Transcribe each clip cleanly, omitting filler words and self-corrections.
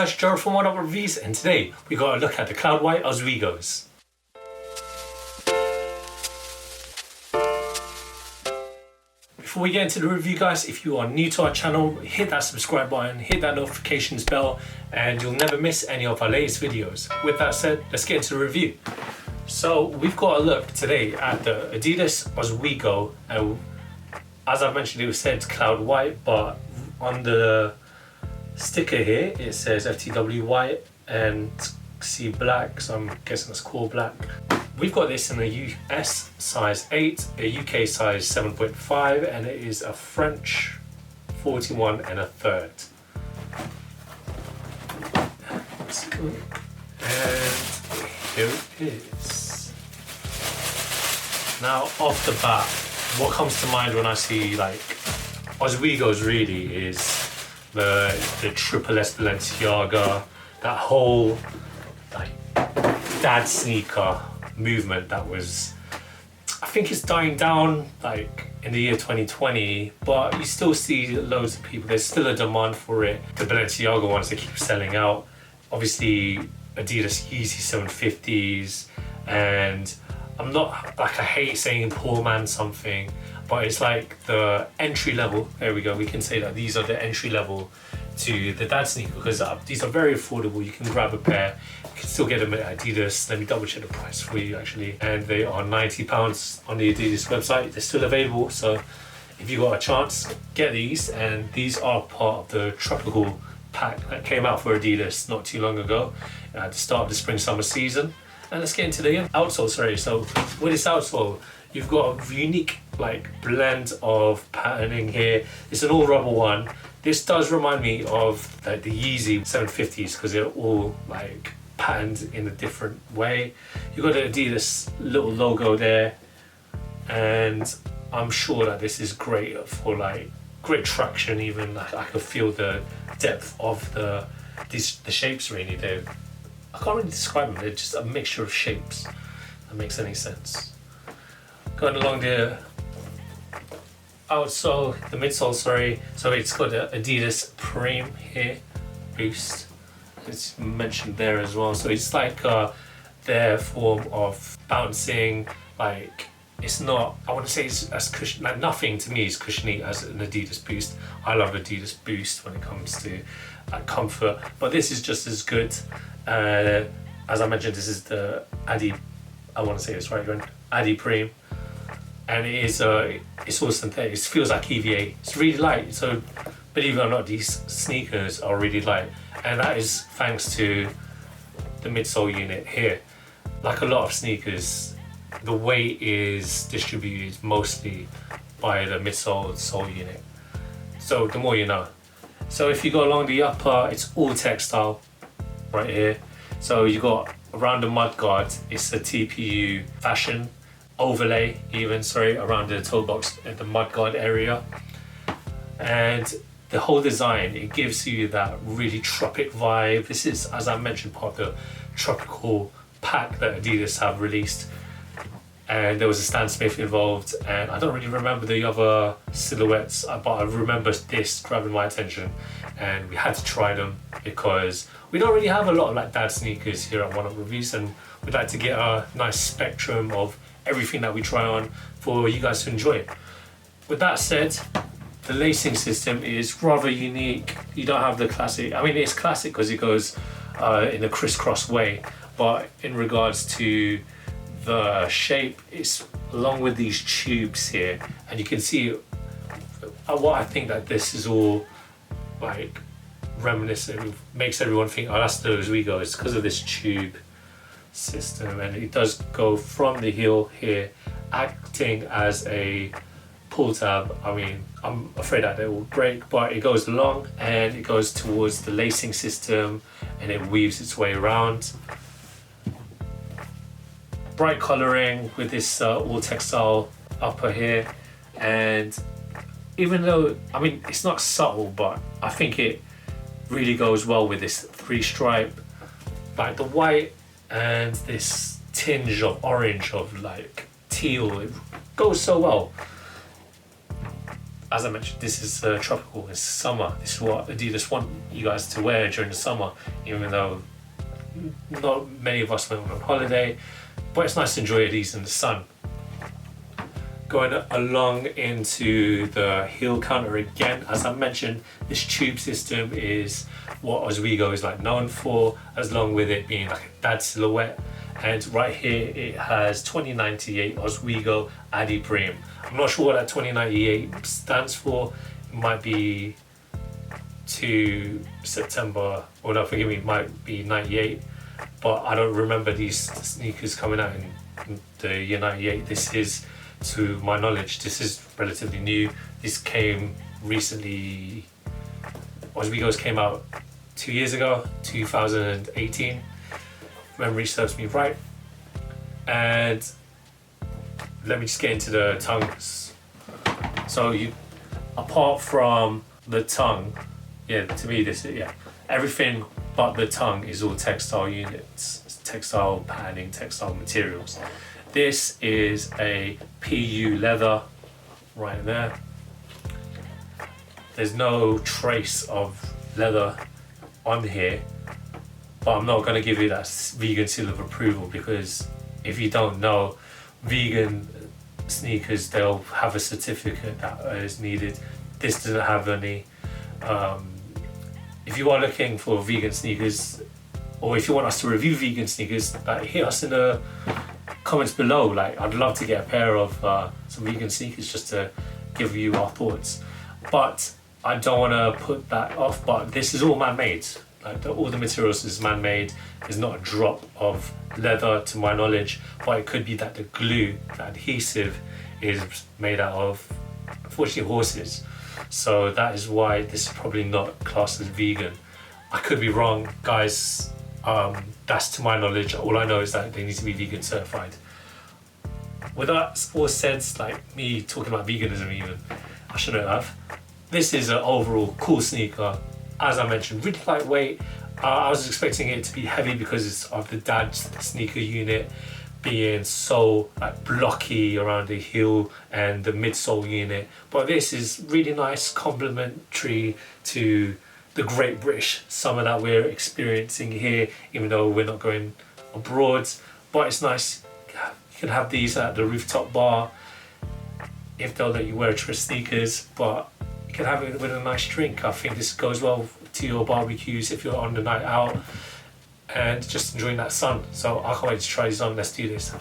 guys, Gerald from Oneupreviewz, and today we got a look at the Cloud White Osweegos. Before we get into the review, guys, if you are new to our channel, hit that subscribe button, hit that notifications bell, and you'll never miss any of our latest videos. With that said, let's get into the review. So we've got a look today at the ADIDAS OZWEEGO, and as I mentioned, it said Cloud White, but on the sticker here it says FTW white and C black, so I'm guessing it's core black. We've got this in a US size 8, a UK size 7.5, and it is a French 41 1/3. And here it is. Now off the bat, what comes to mind when I see like Osweegos really is the Triple S Balenciaga, that whole like dad sneaker movement that was, I think it's dying down like in the year 2020, but you still see loads of people, there's still a demand for it. The Balenciaga ones, they keep selling out. Obviously Adidas Yeezy 750s, and I'm not like, I hate saying poor man something, but it's like the entry level, there we go, we can say that these are the entry level to the dad sneaker, because these are very affordable. You can grab a pair, you can still get them at Adidas. Let me double check the price for you actually, and they are £90 on the Adidas website. They're still available, so if you got a chance, get these. And these are part of the tropical pack that came out for Adidas not too long ago at the start of the spring summer season. And let's get into the outsole. So with this outsole, you've got a unique like blend of patterning here. It's an all rubber one. This does remind me of like the Yeezy 750s because they're all like patterned in a different way. You've got the Adidas little logo there, and I'm sure that this is great for like great traction. Even like, I can feel the depth of the shapes really. I can't really describe them. They're just a mixture of shapes. That makes any sense. Going along the outsole, the midsole, sorry. So it's got the Adidas Prime here, Boost. It's mentioned there as well. So it's like their form of bouncing. Like it's not, I want to say it's as cushion, like nothing to me is cushiony as an Adidas Boost. I love Adidas Boost when it comes to comfort, but this is just as good. As I mentioned, this is the I want to say this right, Adi Prime, and it is it's all synthetic. It feels like EVA. It's really light. So believe it or not, these sneakers are really light, and that is thanks to the midsole unit here. Like a lot of sneakers, the weight is distributed mostly by the midsole sole unit. So the more you know. So if you go along the upper, it's all textile right here. So you got around the mudguard, it's a TPU fashion overlay around the toe box at the mudguard area. And the whole design, it gives you that really tropic vibe. This is, as I mentioned, part of the tropical pack that Adidas have released. And there was a Stan Smith involved, and I don't really remember the other silhouettes, but I remember this grabbing my attention, and we had to try them because we don't really have a lot of like dad sneakers here at Oneupreviewz, and we'd like to get a nice spectrum of everything that we try on for you guys to enjoy. With that said, the lacing system is rather unique. You don't have the classic, I mean it's classic because it goes in a crisscross way, but in regards to the shape, it's along with these tubes here, and you can see what I think that this is all like reminiscent, makes everyone think, oh, that's the Osweego. It's because of this tube system, and it does go from the heel here, acting as a pull tab. I mean, I'm afraid that it will break, but it goes along and it goes towards the lacing system, and it weaves its way around. Bright colouring with this all textile upper here, and even though, I mean, it's not subtle, but I think it really goes well with this 3-stripe, like the white and this tinge of orange, of like teal. It goes so well. as I mentioned, this is tropical, it's summer. This is what Adidas want you guys to wear during the summer, even though not many of us went on holiday, but it's nice to enjoy these in the sun. Going along into the heel counter again, as I mentioned, this tube system is what Ozweego is like known for, as long with it being like a dad silhouette. And right here it has 2098 Ozweego ADIDAS. I'm not sure what that 2098 stands for. It might be to September, or no, forgive me, it might be 98, but I don't remember these sneakers coming out in the year 98. This is, to my knowledge, this is relatively new. This came recently. Ozweego's came out 2 years ago, 2018. Memory serves me right. And let me just get into the tongues. So apart from the tongue, yeah, to me this is, yeah, everything but the tongue is all textile units, textile patterning, textile materials. This is a PU leather right there. There's no trace of leather on here, but I'm not going to give you that vegan seal of approval, because if you don't know, vegan sneakers, they'll have a certificate that is needed. This doesn't have any. If you are looking for vegan sneakers, or if you want us to review vegan sneakers, like, hit us in the comments below. Like, I'd love to get a pair of some vegan sneakers just to give you our thoughts. But I don't want to put that off, but this is all man-made. Like, all the materials is man-made. There's not a drop of leather to my knowledge, but it could be that the glue, the adhesive, is made out of, unfortunately, horses. So that is why this is probably not classed as vegan. I could be wrong, guys. That's to my knowledge. All I know is that they need to be vegan certified. With that all said, like me talking about veganism even, I shouldn't have. This is an overall cool sneaker. As I mentioned, really lightweight. I was expecting it to be heavy because it's of the dad sneaker unit being so like blocky around the heel and the midsole unit, but this is really nice, complementary to the Great British summer that we're experiencing here, even though we're not going abroad. But it's nice. You can have these at the rooftop bar if they'll let you wear it with sneakers, but you can have it with a nice drink. I think this goes well to your barbecues if you're on the night out and just enjoying that sun. So I can't wait to try these on. Let's do this.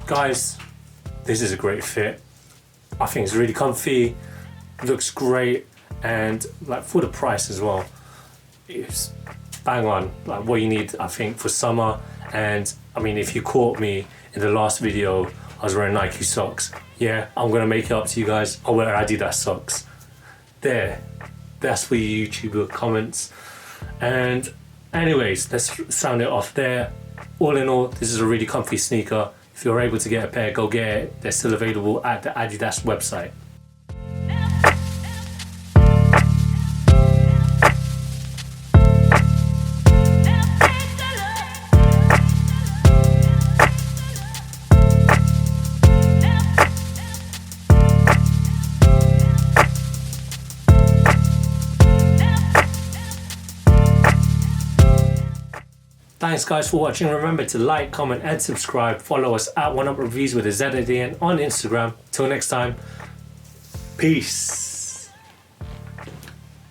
Guys, this is a great fit. I think it's really comfy, looks great, and like for the price as well, it's bang on, like what you need, I think, for summer. And I mean, if you caught me in the last video, I was wearing Nike socks. Yeah, I'm gonna make it up to you guys. I wear Adidas socks. That's for you YouTuber comments. And anyways, let's sound it off there. All in all, this is a really comfy sneaker. If you're able to get a pair, go get it. They're still available at the Adidas website. Thanks guys for watching. Remember to like, comment and subscribe. Follow us at Oneupreviewz with a Z at the end on Instagram. Till next time, peace.